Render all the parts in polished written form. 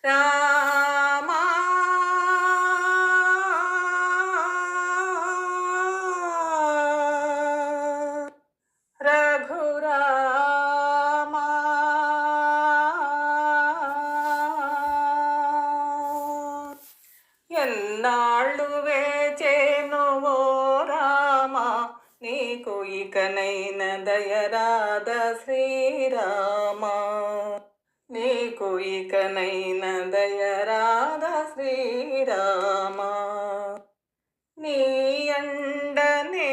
రామా రఘురామా ఎన్నాళ్ళు వేచేను ఓ రామా నీకు ఇకనైన దయరాధ శ్రీరామా నీకు ఇకనైన దయరాధ శ్రీరామా నీ అండనే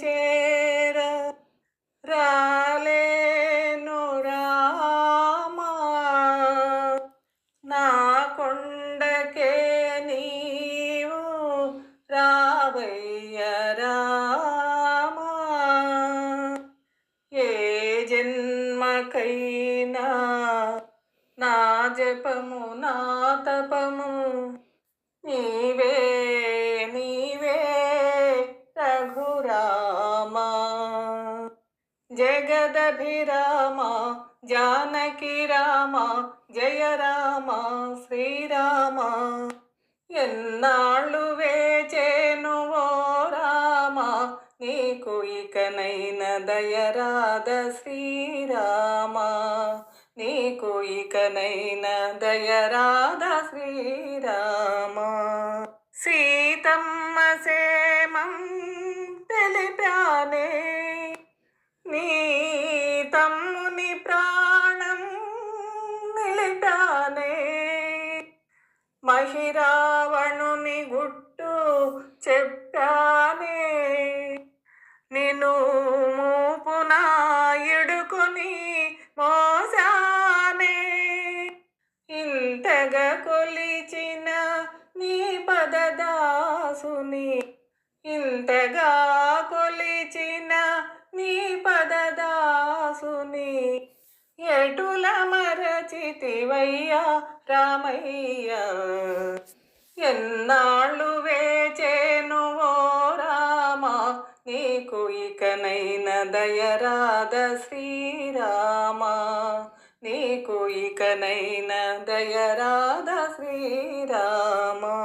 చేర రాలేను రామా నా కొండకే నీవు రావయ్య రామా ఏ జన్మకైనా నా జపము నా తపము నీవే నీవే రఘురామా జగదభిరామ జానకి రామ జయ రామ శ్రీరామ ఎన్నాళ్ళు వేచేను ఓ రామ నీకు ఇకనైన దయరాధ శ్రీరామ నీకు ఇకనైన దయరాధ శ్రీరామ సీతమ్మ సేమం తెలిపానే నీ తమ్ముని ప్రాణం నిలిపానే మహిరావణుని గుట్టు చెప్పానే నిన్ను మూపున ఇడుకొని మోసానే ఇంతగా కొలిచిన నీ పదదాసుని ఇంతగా కొలిచిన నీ పదదాసుని ఎటుల మరచితివయ్యా రామయ్య ఎన్నాళ్ళు వేచేను ఓ రామా నీకు ఇకనైన దయరాధ శ్రీరామా నీకు ఇకనైన దయరాధ శ్రీరామా